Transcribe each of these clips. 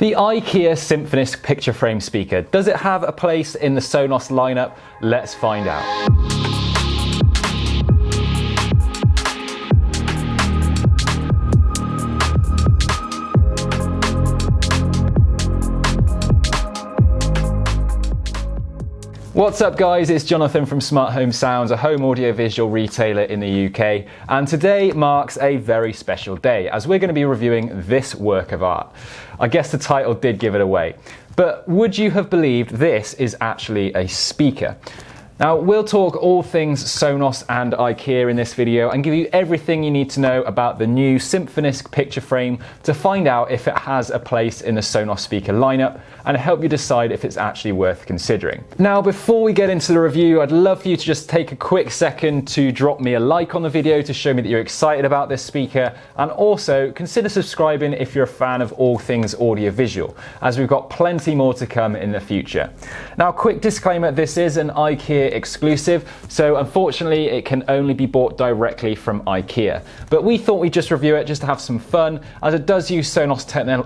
The IKEA Symfonisk picture frame speaker. Does it have a place in the Sonos lineup? Let's find out. What's up guys, it's Jonathan from Smart Home Sounds, a home audio-visual retailer in the UK, and today marks a very special day as we're going to be reviewing this work of art. I guess the title did give it away, but would you have believed this is actually a speaker? Now, we'll talk all things Sonos and IKEA in this video and give you everything you need to know about the new Symfonisk picture frame to find out if it has a place in the Sonos speaker lineup and help you decide if it's actually worth considering. Now, before we get into the review, I'd love for you to just take a quick second to drop me a like on the video to show me that you're excited about this speaker, and also consider subscribing if you're a fan of all things audio-visual, as we've got plenty more to come in the future. Now, quick disclaimer, this is an IKEA exclusive, so unfortunately it can only be bought directly from IKEA. But we thought we'd just review it just to have some fun, as it does use Sonos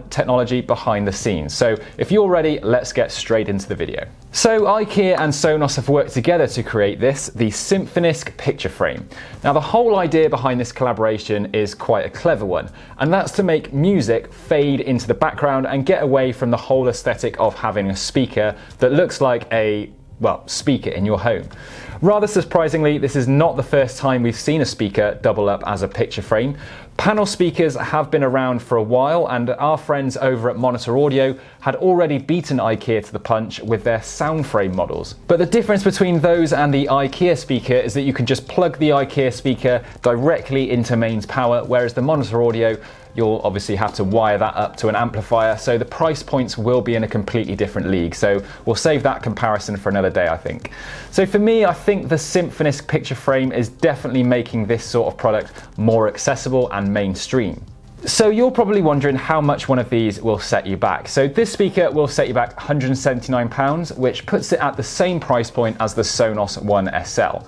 technology behind the scenes. So if you're ready, let's get straight into the video. So IKEA and Sonos have worked together to create this, the Symfonisk picture frame. Now, the whole idea behind this collaboration is quite a clever one, and that's to make music fade into the background and get away from the whole aesthetic of having a speaker that looks like a speaker in your home. Rather surprisingly, this is not the first time we've seen a speaker double up as a picture frame. Panel speakers have been around for a while, and our friends over at Monitor Audio had already beaten IKEA to the punch with their sound frame models. But the difference between those and the IKEA speaker is that you can just plug the IKEA speaker directly into mains power, whereas the Monitor Audio, you'll obviously have to wire that up to an amplifier, so the price points will be in a completely different league. So we'll save that comparison for another day, I think. So for me, I think the Symfonisk picture frame is definitely making this sort of product more accessible and mainstream. So you're probably wondering how much one of these will set you back. So this speaker will set you back £179, which puts it at the same price point as the Sonos One SL.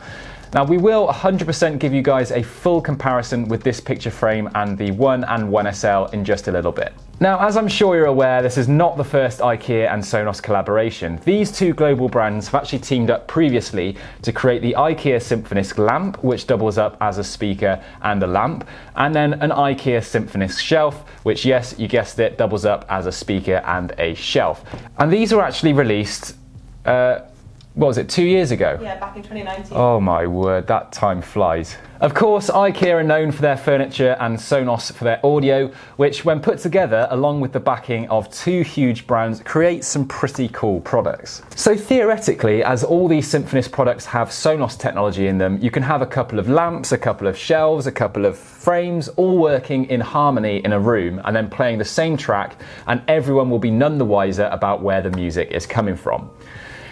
Now, we will 100% give you guys a full comparison with this picture frame and the One and One SL in just a little bit. Now, as I'm sure you're aware, this is not the first IKEA and Sonos collaboration. These two global brands have actually teamed up previously to create the IKEA Symfonisk lamp, which doubles up as a speaker and a lamp, and then an IKEA Symfonisk shelf, which, yes, you guessed it, doubles up as a speaker and a shelf. And these were actually released what was it, 2 years ago? Yeah, back in 2019. Oh my word, that time flies. Of course, IKEA are known for their furniture and Sonos for their audio, which when put together, along with the backing of two huge brands, creates some pretty cool products. So theoretically, as all these Symfonisk products have Sonos technology in them, you can have a couple of lamps, a couple of shelves, a couple of frames, all working in harmony in a room and then playing the same track, and everyone will be none the wiser about where the music is coming from.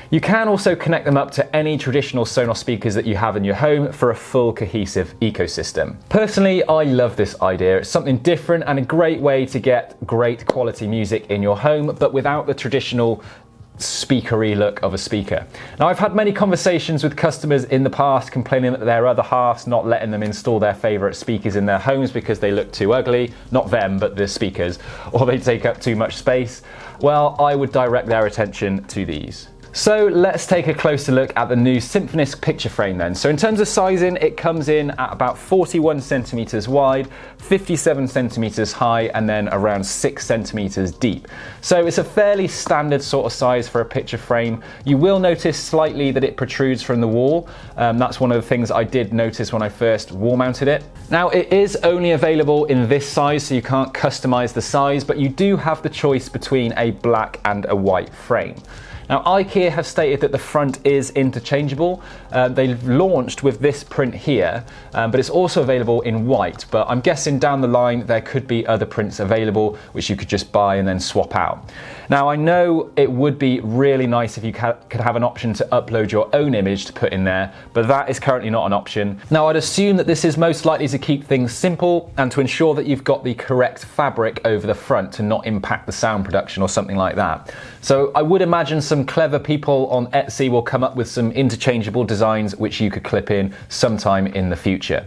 You can also connect them up to any traditional Sonos speakers that you have in your home for a full cohesive ecosystem. Personally, I love this idea. It's something different and a great way to get great quality music in your home, but without the traditional speakery look of a speaker. Now, I've had many conversations with customers in the past complaining that their other half's not letting them install their favourite speakers in their homes because they look too ugly, not them, but the speakers, or they take up too much space. Well, I would direct their attention to these. So let's take a closer look at the new Symfonisk picture frame then. So in terms of sizing, it comes in at about 41 centimeters wide, 57 centimeters high, and then around 6 centimeters deep. So it's a fairly standard sort of size for a picture frame. You will notice slightly that it protrudes from the wall. That's one of the things I did notice when I first wall mounted it. Now, it is only available in this size, so you can't customize the size, but you do have the choice between a black and a white frame. Now, IKEA have stated that the front is interchangeable. They've launched with this print here, but it's also available in white. But I'm guessing down the line there could be other prints available which you could just buy and then swap out. Now, I know it would be really nice if you could have an option to upload your own image to put in there, but that is currently not an option. Now, I'd assume that this is most likely to keep things simple and to ensure that you've got the correct fabric over the front to not impact the sound production or something like that. So I would imagine some clever people on Etsy will come up with some interchangeable designs which you could clip in sometime in the future.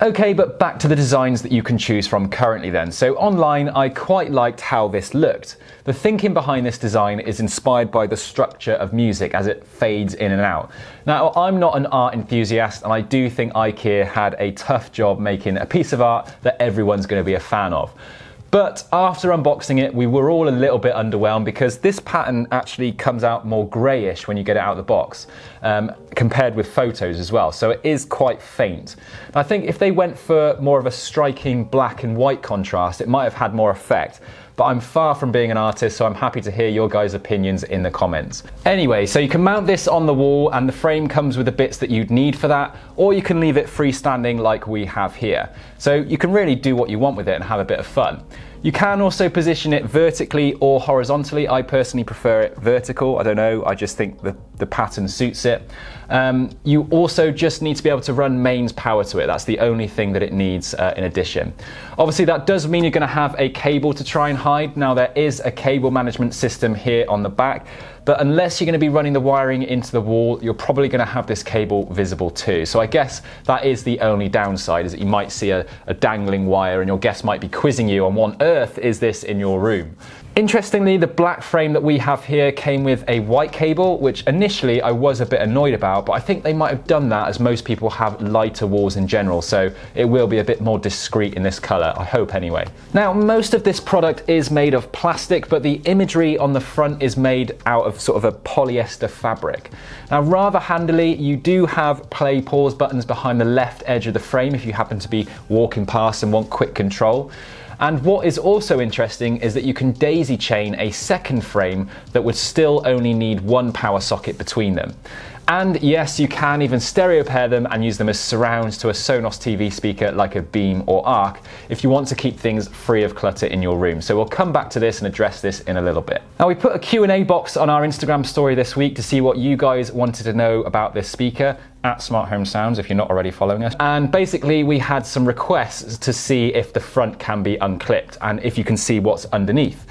Okay, but back to the designs that you can choose from currently then. So online, I quite liked how this looked. The thinking behind this design is inspired by the structure of music as it fades in and out. Now, I'm not an art enthusiast, and I do think IKEA had a tough job making a piece of art that everyone's going to be a fan of. But after unboxing it, we were all a little bit underwhelmed because this pattern actually comes out more greyish when you get it out of the box, compared with photos as well. So it is quite faint. I think if they went for more of a striking black and white contrast, it might have had more effect. But I'm far from being an artist, so I'm happy to hear your guys' opinions in the comments. Anyway, so you can mount this on the wall and the frame comes with the bits that you'd need for that, or you can leave it freestanding like we have here. So you can really do what you want with it and have a bit of fun. You can also position it vertically or horizontally. I personally prefer it vertical. I don't know, I just think the pattern suits it. You also just need to be able to run mains power to it. That's the only thing that it needs in addition. Obviously that does mean you're going to have a cable to try and hide. Now there is a cable management system here on the back, but unless you're going to be running the wiring into the wall, you're probably going to have this cable visible too. So I guess that is the only downside, is that you might see a dangling wire and your guest might be quizzing you on what on earth is this in your room. Interestingly, the black frame that we have here came with a white cable, which initially I was a bit annoyed about, but I think they might have done that as most people have lighter walls in general, so it will be a bit more discreet in this colour, I hope anyway. Now, most of this product is made of plastic, but the imagery on the front is made out of sort of a polyester fabric. Now, rather handily, you do have play pause buttons behind the left edge of the frame if you happen to be walking past and want quick control. And what is also interesting is that you can daisy chain a second frame that would still only need one power socket between them. And yes, you can even stereo pair them and use them as surrounds to a Sonos TV speaker like a Beam or Arc if you want to keep things free of clutter in your room. So we'll come back to this and address this in a little bit. Now, we put a Q&A box on our Instagram story this week to see what you guys wanted to know about this speaker, at Smart Home Sounds if you're not already following us. And basically we had some requests to see if the front can be unclipped and if you can see what's underneath.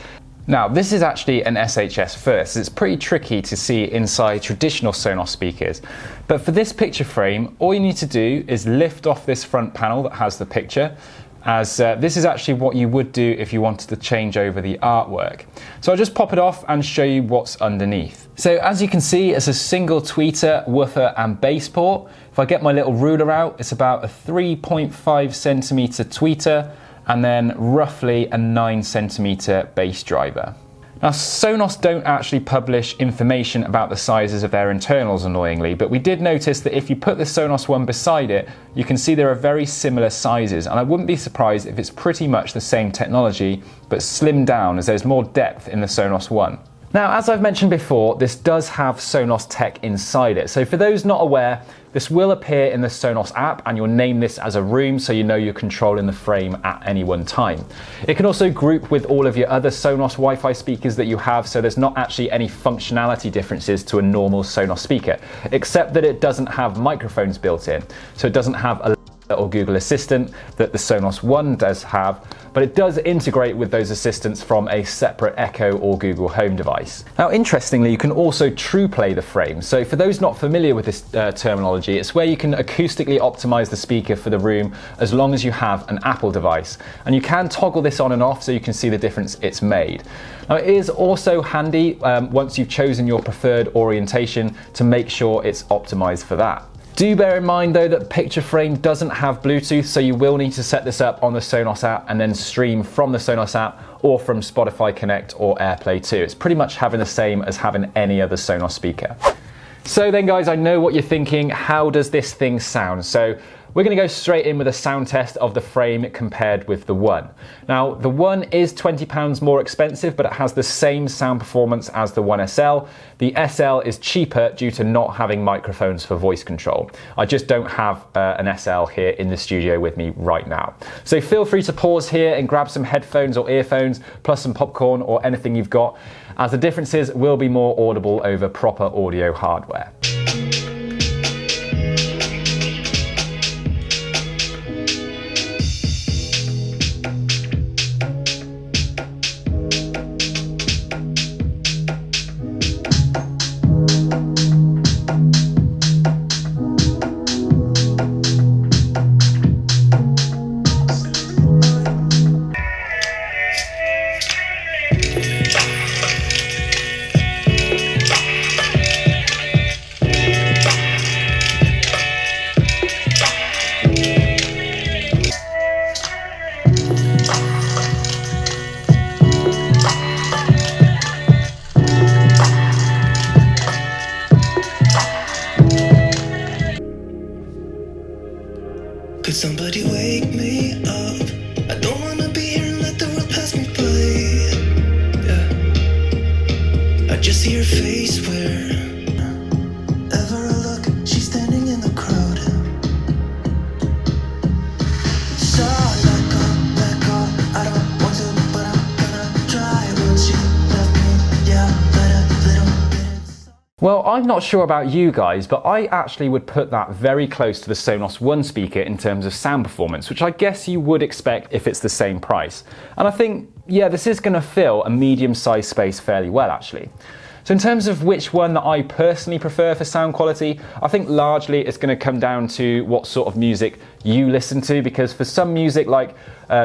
Now, this is actually an SHS first. It's pretty tricky to see inside traditional Sonos speakers. But for this picture frame, all you need to do is lift off this front panel that has the picture, as this is actually what you would do if you wanted to change over the artwork. So I'll just pop it off and show you what's underneath. So as you can see, it's a single tweeter, woofer and bass port. If I get my little ruler out, it's about a 3.5 centimeter tweeter, and then roughly a 9 centimeter bass driver. Now, Sonos don't actually publish information about the sizes of their internals, annoyingly, but we did notice that if you put the Sonos One beside it, you can see there are very similar sizes, and I wouldn't be surprised if it's pretty much the same technology, but slimmed down, as there's more depth in the Sonos One. Now, as I've mentioned before, this does have Sonos tech inside it. So for those not aware, this will appear in the Sonos app and you'll name this as a room so you know you're controlling the frame at any one time. It can also group with all of your other Sonos Wi-Fi speakers that you have, so there's not actually any functionality differences to a normal Sonos speaker, except that it doesn't have microphones built in. So it doesn't have a or Google Assistant that the Sonos One does have, but it does integrate with those assistants from a separate Echo or Google Home device. Now, interestingly, you can also true play the frame. So for those not familiar with this terminology, it's where you can acoustically optimize the speaker for the room as long as you have an Apple device. And you can toggle this on and off so you can see the difference it's made. Now, it is also handy once you've chosen your preferred orientation to make sure it's optimized for that. Do bear in mind though that the picture frame doesn't have Bluetooth, so you will need to set this up on the Sonos app and then stream from the Sonos app or from Spotify Connect or AirPlay 2. It's pretty much having the same as having any other Sonos speaker. So then guys, I know what you're thinking, how does this thing sound? So we're going to go straight in with a sound test of the frame compared with the One. Now, the One is £20 more expensive, but it has the same sound performance as the One SL. The SL is cheaper due to not having microphones for voice control. I just don't have an SL here in the studio with me right now. So feel free to pause here and grab some headphones or earphones, plus some popcorn or anything you've got, as the differences will be more audible over proper audio hardware. Could somebody wake me up? I don't wanna be here and let the world pass me by. Yeah. I just see her face wherever I look. She's standing in the crowd. So let go, I don't want to, but I'm gonna try. Once she left me, yeah, let a little bit inside. Well, I'm not sure about you guys, but I actually would put that very close to the Sonos One speaker in terms of sound performance, which I guess you would expect if it's the same price. And I think, yeah, this is going to fill a medium-sized space fairly well, actually. So in terms of which one that I personally prefer for sound quality, I think largely it's going to come down to what sort of music you listen to, because for some music like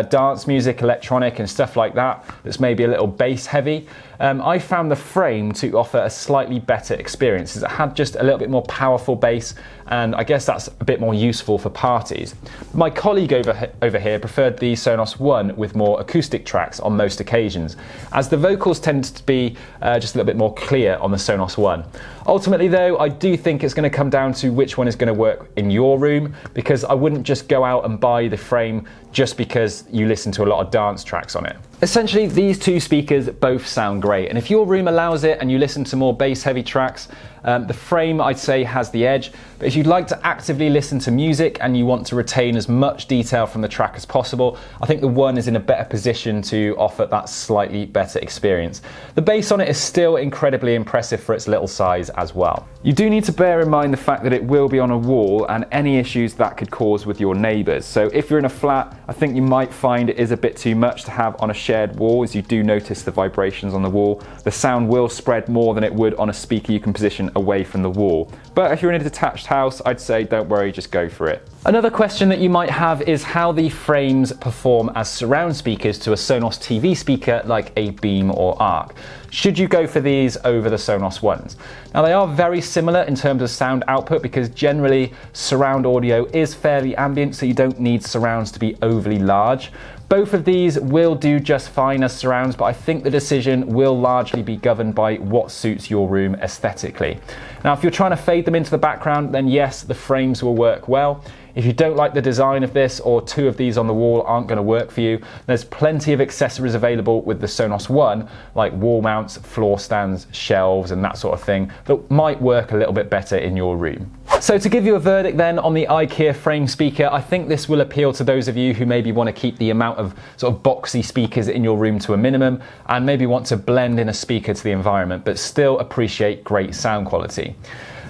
dance music, electronic and stuff like that, that's maybe a little bass heavy, I found the Frame to offer a slightly better experience, as it had just a little bit more powerful bass, and I guess that's a bit more useful for parties. My colleague over here preferred the Sonos One with more acoustic tracks on most occasions, as the vocals tend to be just a little bit more clear on the Sonos One. Ultimately though, I do think it's going to come down to which one is going to work in your room, because I wouldn't just go out and buy the Frame just because you listen to a lot of dance tracks on it. Essentially, these two speakers both sound great, and if your room allows it and you listen to more bass heavy tracks, the Frame I'd say has the edge. But if you'd like to actively listen to music and you want to retain as much detail from the track as possible, I think the One is in a better position to offer that slightly better experience. The bass on it is still incredibly impressive for its little size as well. You do need to bear in mind the fact that it will be on a wall and any issues that could cause with your neighbours. So if you're in a flat, I think you might find it is a bit too much to have on a shared wall, as you do notice the vibrations on the wall. The sound will spread more than it would on a speaker you can position away from the wall. But if you're in a detached house, I'd say don't worry, just go for it. Another question that you might have is how the Frames perform as surround speakers to a Sonos TV speaker like a Beam or Arc. Should you go for these over the Sonos Ones? Now they are very similar in terms of sound output, because generally surround audio is fairly ambient, so you don't need surrounds to be overly large. Both of these will do just fine as surrounds, but I think the decision will largely be governed by what suits your room aesthetically. Now, if you're trying to fade them into the background, then yes, the Frames will work well. If you don't like the design of this, or two of these on the wall aren't going to work for you, there's plenty of accessories available with the Sonos One, like wall mounts, floor stands, shelves and that sort of thing, that might work a little bit better in your room. So to give you a verdict then on the IKEA Frame speaker, I think this will appeal to those of you who maybe want to keep the amount of sort of boxy speakers in your room to a minimum, and maybe want to blend in a speaker to the environment, but still appreciate great sound quality.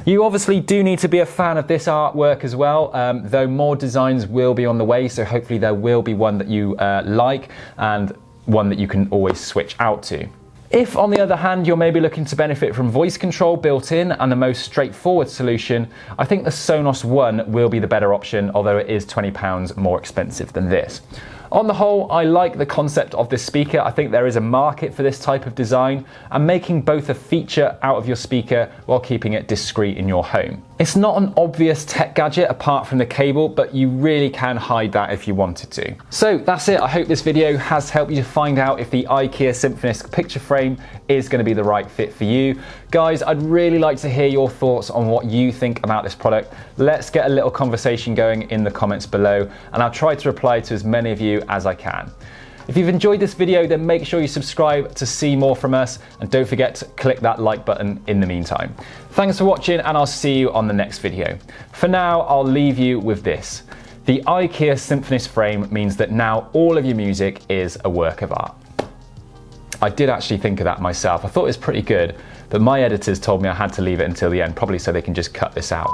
You obviously do need to be a fan of this artwork as well, though more designs will be on the way, so hopefully there will be one that you like and one that you can always switch out to. If, on the other hand, you're maybe looking to benefit from voice control built in and the most straightforward solution, I think the Sonos One will be the better option, although it is £20 more expensive than this. On the whole, I like the concept of this speaker. I think there is a market for this type of design, and making both a feature out of your speaker while keeping it discreet in your home. It's not an obvious tech gadget apart from the cable, but you really can hide that if you wanted to. So that's it. I hope this video has helped you to find out if the IKEA Symfonisk picture frame is going to be the right fit for you. Guys, I'd really like to hear your thoughts on what you think about this product. Let's get a little conversation going in the comments below, and I'll try to reply to as many of you as I can. If you've enjoyed this video, then make sure you subscribe to see more from us, and don't forget to click that like button in the meantime. Thanks for watching, and I'll see you on the next video. For now, I'll leave you with this. The IKEA Symfonisk frame means that now all of your music is a work of art. I did actually think of that myself. I thought it was pretty good, but my editors told me I had to leave it until the end, probably so they can just cut this out.